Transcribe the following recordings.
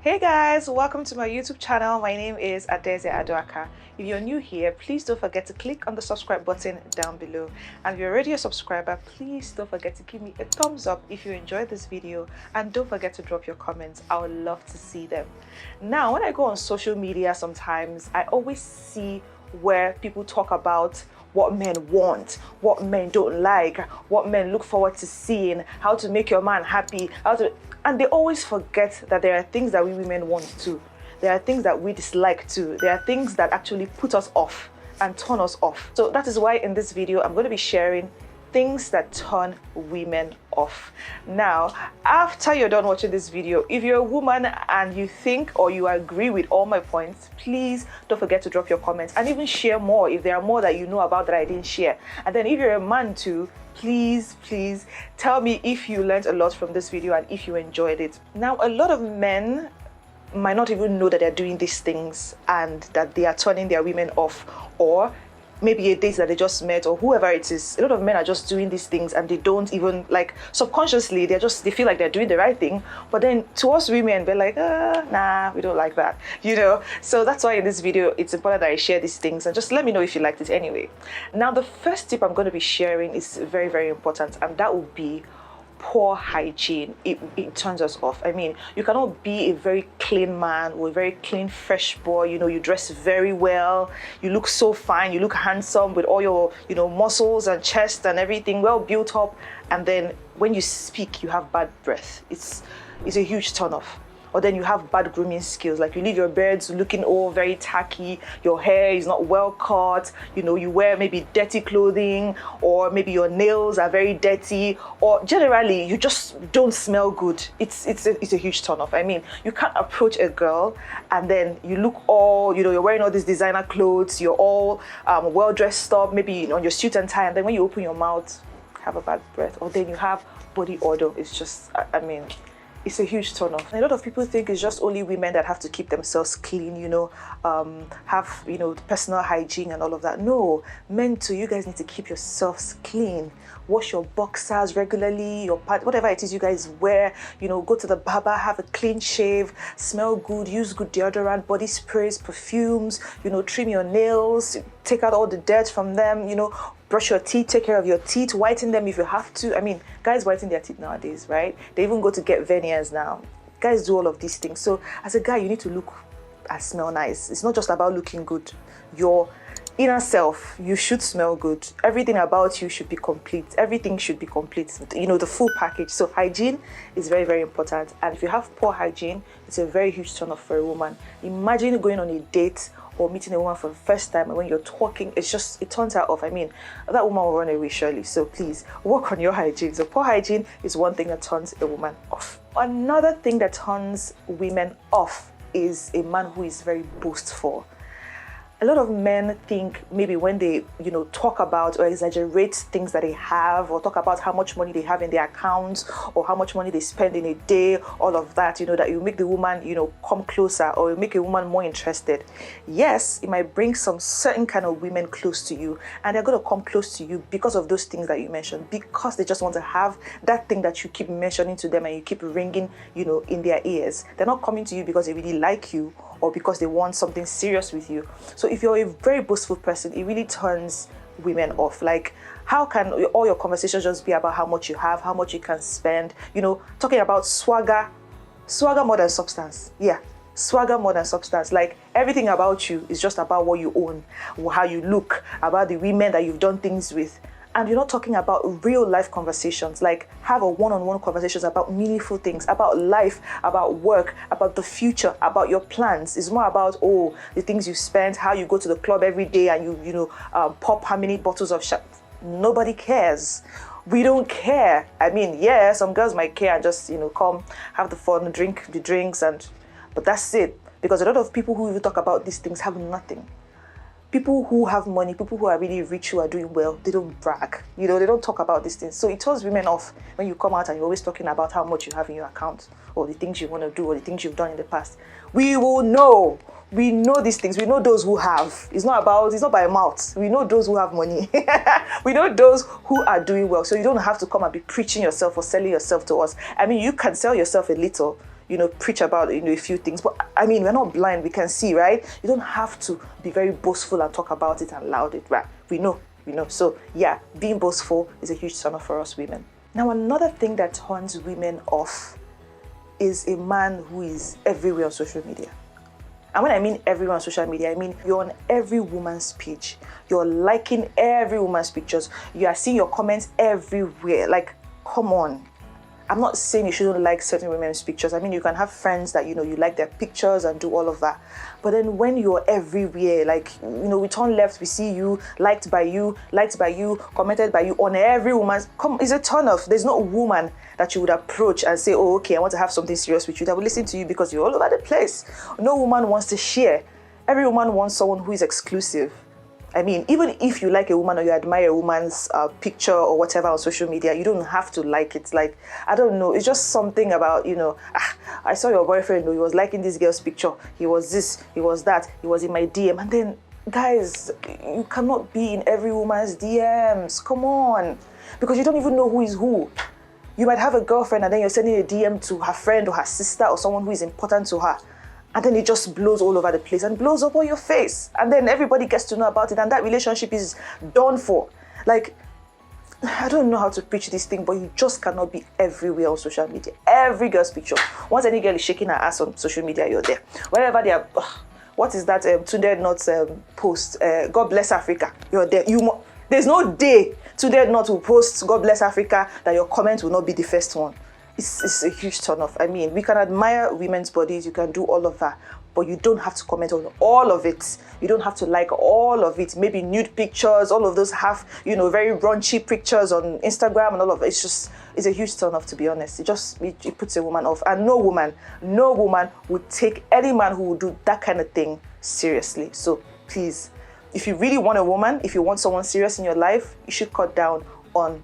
Hey guys, welcome to my YouTube channel. My name is Adeze Adoaka. If you're new here, please don't forget to click on the subscribe button down below. And if you're already a subscriber, please don't forget to give me a thumbs up if you enjoyed this video, and don't forget to drop your comments. I would love to see them. Now, when I go on social media sometimes, I always see where people talk about what men want, what men don't like, what men look forward to seeing, how to make your man happy, and they always forget that there are things that we women want too. There are things that we dislike too. There are things that actually put us off and turn us off. So that is why in this video, I'm going to be sharing things that turn women off. Now, after you're done watching this video, if you're a woman and you think or you agree with all my points, please don't forget to drop your comments and even share more if there are more that you know about that I didn't share. And then if you're a man too, please tell me if you learned a lot from this video and if you enjoyed it. Now, a lot of men might not even know that they're doing these things and that they are turning their women off, or maybe a date that they just met or whoever it is. A lot of men are just doing these things and they don't even, like, subconsciously they feel like they're doing the right thing, but then to us women we're like, nah, we don't like that, you know. So that's why in this video it's important that I share these things, and just let me know if you liked it anyway. Now, the first tip I'm going to be sharing is very important, and that would be poor hygiene. It turns us off. I mean, you cannot be a very clean man or a very clean, fresh boy. You know, you dress very well, you look so fine, you look handsome with all your, you know, muscles and chest and everything well built up, and then when you speak, you have bad breath. It's a huge turn off. Or then you have bad grooming skills, like you leave your beards looking all very tacky, your hair is not well cut, you know, you wear maybe dirty clothing, or maybe your nails are very dirty, or generally you just don't smell good. It's a huge turn off. I mean, you can't approach a girl and then you look all, you know, you're wearing all these designer clothes, you're all well dressed up, maybe on your suit and tie, and then when you open your mouth, have a bad breath, or then you have body odor. It's just, I mean, it's a huge turn off. A lot of people think it's just only women that have to keep themselves clean, you know, have, you know, personal hygiene and all of that. No, men too, you guys need to keep yourselves clean. Wash your boxers regularly, your pants, whatever it is you guys wear, you know, go to the barber, have a clean shave, smell good, use good deodorant, body sprays, perfumes, you know, trim your nails, take out all the dirt from them, you know, brush your teeth, take care of your teeth, whiten them if you have to. I mean, guys whiten their teeth nowadays, right? They even go to get veneers now. Guys do all of these things. So as a guy, you need to look and smell nice. It's not just about looking good. Your inner self, you should smell good. Everything about you should be complete. Everything should be complete, you know, the full package. So hygiene is very important. And if you have poor hygiene, it's a very huge turn off for a woman. Imagine going on a date or meeting a woman for the first time, and when you're talking, it turns her off. I mean, that woman will run away surely. So please work on your hygiene. So poor hygiene is one thing that turns a woman off. Another thing that turns women off is a man who is very boastful. A lot of men think maybe when they, you know, talk about or exaggerate things that they have, or talk about how much money they have in their accounts or how much money they spend in a day, all of that, you know, that you make the woman, you know, come closer, or you make a woman more interested. Yes, it might bring some certain kind of women close to you, and they're going to come close to you because of those things that you mentioned, because they just want to have that thing that you keep mentioning to them and you keep ringing, you know, in their ears. They're not coming to you because they really like you or because they want something serious with you. So if you're a very boastful person, it really turns women off. Like, how can all your conversations just be about how much you have, how much you can spend, you know, talking about swagger more than substance. Yeah, swagger more than substance. Like, everything about you is just about what you own, how you look, about the women that you've done things with. And you're not talking about real life conversations, like have a one-on-one conversations about meaningful things, about life, about work, about the future, about your plans. It's more about, oh, the things you spend, how you go to the club every day and you know, pop how many bottles of shot. Nobody cares. We don't care. I mean, yeah, some girls might care and just, you know, come, have the fun, drink the drinks, but that's it. Because a lot of people who even talk about these things have nothing. People who have money, people who are really rich, who are doing well, they don't brag. You know, they don't talk about these things. So it turns women off when you come out and you're always talking about how much you have in your account, or the things you want to do, or the things you've done in the past. We will know. We know these things. We know those who have. It's not by mouth. We know those who have money. We know those who are doing well. So you don't have to come and be preaching yourself or selling yourself to us. I mean, you can sell yourself a little. preach about, a few things. But I mean, we're not blind. We can see, right? You don't have to be very boastful and talk about it and loud it, right? We know. So yeah, being boastful is a huge turn off for us women. Now, another thing that turns women off is a man who is everywhere on social media. And when I mean everywhere on social media, I mean you're on every woman's page. You're liking every woman's pictures. You are seeing your comments everywhere. Like, come on. I'm not saying you shouldn't like certain women's pictures. I mean, you can have friends that, you like their pictures and do all of that. But then when you're everywhere, like, we turn left, we see you, liked by you, commented by you on every woman's, it's a turn off. There's no woman that you would approach and say, oh, okay, I want to have something serious with you, that will listen to you because you're all over the place. No woman wants to share. Every woman wants someone who is exclusive. I mean, even if you like a woman or you admire a woman's picture or whatever on social media, you don't have to like it. Like, I don't know, it's just something about, I saw your boyfriend, he was liking this girl's picture. He was this, he was that, he was in my DM. And then, guys, you cannot be in every woman's DMs. Come on. Because you don't even know who is who. You might have a girlfriend and then you're sending a DM to her friend or her sister or someone who is important to her. And then it just blows all over the place and blows up on your face. And then everybody gets to know about it and that relationship is done for. Like, I don't know how to preach this thing, but you just cannot be everywhere on social media. Every girl's picture. Once any girl is shaking her ass on social media, you're there. Wherever they are, what is that Tunde Not's post? God bless Africa. You're there. There's no day Tunde Not will post God bless Africa that your comment will not be the first one. It's a huge turn off. I mean, we can admire women's bodies, you can do all of that, but you don't have to comment on all of it. You don't have to like all of it. Maybe nude pictures, all of those very raunchy pictures on Instagram and all of it. It's a huge turn off, to be honest. It puts a woman off. And no woman would take any man who would do that kind of thing seriously. So please, if you really want a woman, if you want someone serious in your life, you should cut down on,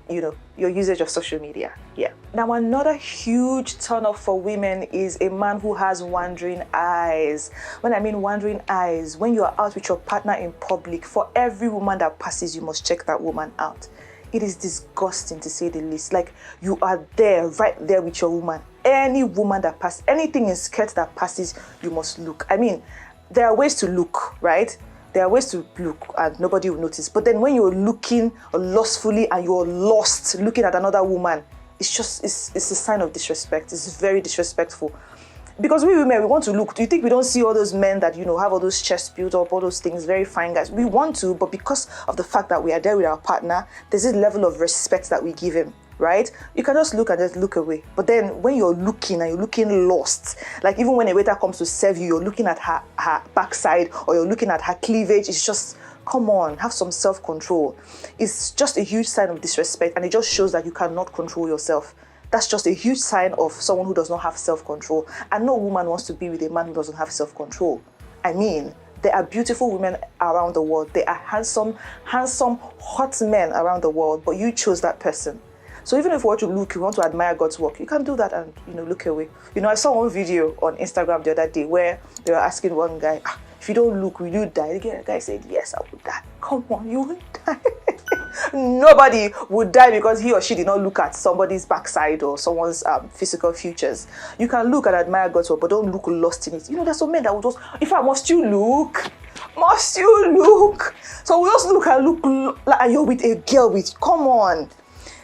your usage of social media. Yeah. Now, another huge turn off for women is a man who has wandering eyes. When I mean wandering eyes, when you are out with your partner in public, for every woman that passes, you must check that woman out. It is disgusting, to say the least. Like, you are there, right there with your woman. Any woman that passes, anything in skirt that passes, you must look. I mean, there are ways to look, right? There are ways to look and nobody will notice. But then when you're looking lustfully and you're lost looking at another woman, it's a sign of disrespect. It's very disrespectful. Because we women, we want to look. Do you think we don't see all those men that, have all those chests built up, all those things, very fine guys? We want to, but because of the fact that we are there with our partner, there's this level of respect that we give him. Right? You can just look and just look away. But then when you're looking and you're looking lost, like even when a waiter comes to serve you, you're looking at her backside or you're looking at her cleavage, it's just, come on, have some self-control. It's just a huge sign of disrespect and it just shows that you cannot control yourself. That's just a huge sign of someone who does not have self-control. And no woman wants to be with a man who doesn't have self-control. I mean, there are beautiful women around the world. There are handsome, hot men around the world, but you chose that person. So even if you want to admire God's work, you can do that and, look away. I saw one video on Instagram the other day where they were asking one guy, if you don't look, will you die? The guy said, yes, I would die. Come on, you won't die. Nobody would die because he or she did not look at somebody's backside or someone's physical features. You can look and admire God's work, but don't look lost in it. There's some men that will just, in fact, must you look? So we just look and you're with a girl come on.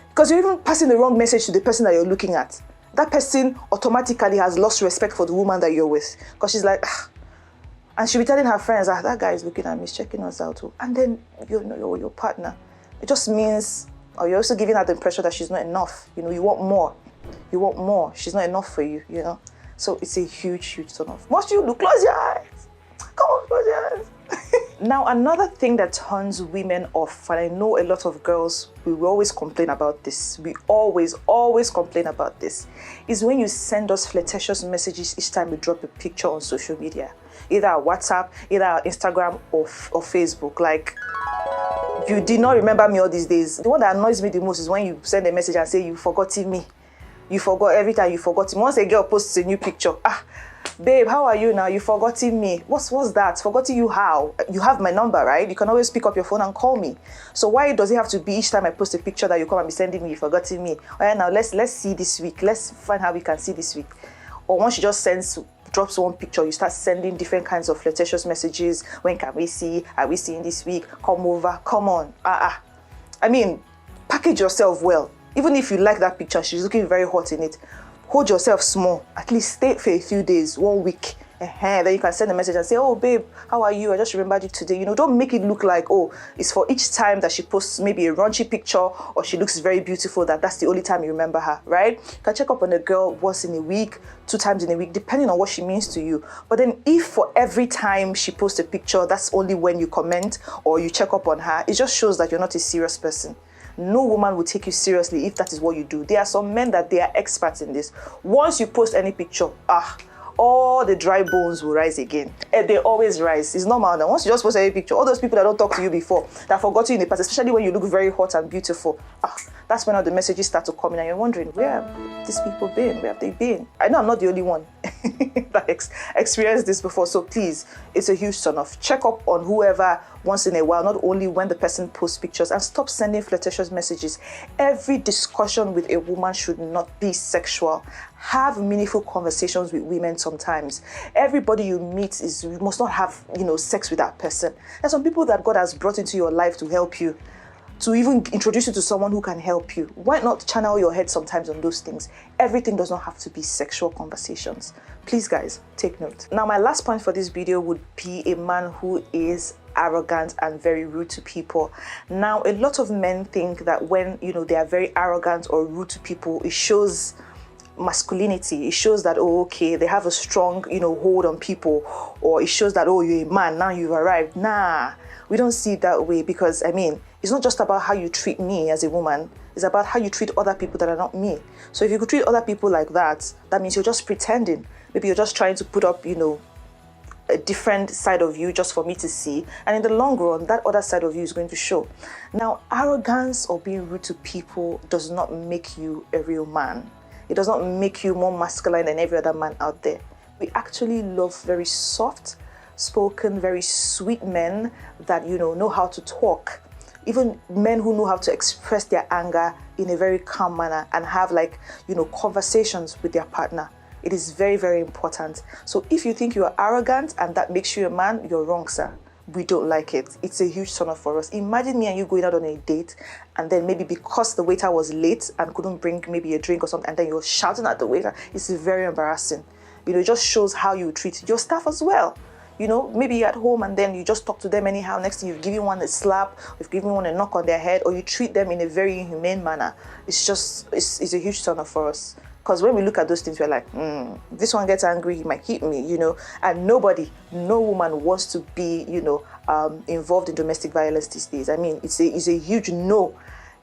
Because you're even passing the wrong message to the person that you're looking at. That person automatically has lost respect for the woman that you're with. Because she's like, and she'll be telling her friends, that guy is looking at me, he's checking us out too. And then your partner. It just means, or you're also giving her the impression that she's not enough. You want more. You want more. She's not enough for you, So it's a huge, huge turn off. Must you look? Close your eyes. Come on, close your eyes. Now, another thing that turns women off, and I know a lot of girls, we will always complain about this. We always complain about this, is when you send us flirtatious messages each time you drop a picture on social media, either WhatsApp, either Instagram or Facebook. Like, you did not remember me all these days. The one that annoys me the most is when you send a message and say, you forgotten me. You forgot every time you forgot me. Once a girl posts a new picture, babe, how are you now? You forgotten me. What's that? Forgotten you how? You have my number, right? You can always pick up your phone and call me. So why does it have to be each time I post a picture that you come and be sending me, you forgotten me? All right, now let's see this week. Let's find how we can see this week. Or once she just drops one picture, you start sending different kinds of flirtatious messages. When can we see? Are we seeing this week? Come over, come on. I mean, package yourself well. Even if you like that picture, she's looking very hot in it. Hold yourself small. At least stay for a few days, 1 week. Then you can send a message and say, oh babe, how are you? I just remembered you today. Don't make it look like, oh, it's for each time that she posts maybe a raunchy picture or she looks very beautiful, that's the only time you remember her, right? You can check up on a girl once in a week, 2 times in a week, depending on what she means to you. But then if for every time she posts a picture, that's only when you comment or you check up on her, it just shows that you're not a serious person. No woman will take you seriously if that is what you do. There are some men that they are experts in this. Once you post any picture, all the dry bones will rise again. And they always rise. It's normal now. Once you just post any picture, all those people that don't talk to you before, that forgot you in the past, especially when you look very hot and beautiful, that's when all the messages start to come in and you're wondering, where have these people been? Where have they been? I know I'm not the only one that experienced this before, so please, it's a huge turn off. Check up on whoever once in a while, not only when the person posts pictures, and stop sending flirtatious messages. Every discussion with a woman should not be sexual. Have meaningful conversations with women sometimes. Everybody you meet you must not have, sex with that person. There's some people that God has brought into your life to help you, to even introduce you to someone who can help you. Why not channel your head sometimes on those things? Everything does not have to be sexual conversations. Please, guys, take note. Now, my last point for this video would be a man who is arrogant and very rude to people. Now, a lot of men think that when, they are very arrogant or rude to people, it shows masculinity. It shows that, oh, okay, they have a strong, hold on people, or it shows that, oh, you're a man, now you've arrived. Nah, we don't see it that way, because, it's not just about how you treat me as a woman. It's about how you treat other people that are not me. So if you could treat other people like that, that means you're just pretending. Maybe you're just trying to put up, a different side of you just for me to see. And in the long run, that other side of you is going to show. Now, arrogance or being rude to people does not make you a real man. It does not make you more masculine than every other man out there. We actually love very soft-spoken, very sweet men that, know how to talk. Even men who know how to express their anger in a very calm manner and have conversations with their partner. It is very, very important. So if you think you are arrogant and that makes you a man, you're wrong, sir. We don't like it. It's a huge turn off for us. Imagine me and you going out on a date, and then maybe because the waiter was late and couldn't bring maybe a drink or something, and then you're shouting at the waiter. It's very embarrassing. It just shows how you treat your staff as well. Maybe you're at home and then you just talk to them anyhow. Next thing, you've given one a slap, you've given one a knock on their head, or you treat them in a very inhumane manner. It's a huge turn off for us. Because when we look at those things, we're like, this one gets angry, he might hit me, And no woman wants to be, involved in domestic violence these days. It's a huge no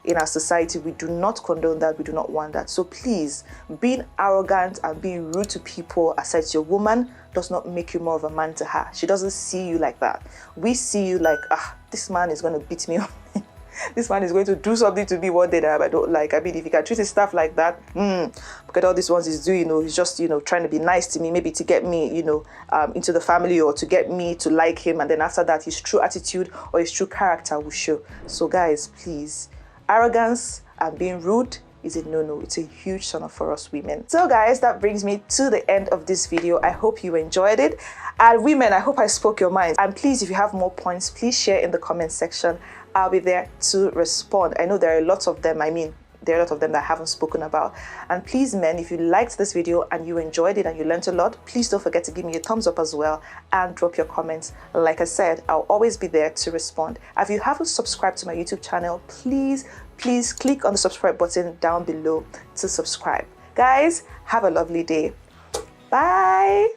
in our society. We do not condone that. We do not want that. So please, being arrogant and being rude to people aside your woman does not make you more of a man to her. She doesn't see you like that. We see you like, this man is going to beat me up. This man is going to do something to me one day that I don't like. If he can treat his stuff like that, look at all these ones he's doing, he's just, trying to be nice to me, maybe to get me, into the family, or to get me to like him. And then after that, his true attitude or his true character will show. So guys, please, arrogance and being rude is a no-no. It's a huge turn off for us women. So guys, that brings me to the end of this video. I hope you enjoyed it. And women, I hope I spoke your mind. And please, if you have more points, please share in the comment section. I'll be there to respond. I know there are lots of them. There are a lot of them that I haven't spoken about. And please, men, if you liked this video and you enjoyed it and you learned a lot, please don't forget to give me a thumbs up as well and drop your comments. Like I said, I'll always be there to respond. If you haven't subscribed to my YouTube channel, please click on the subscribe button down below to subscribe. Guys, have a lovely day. Bye.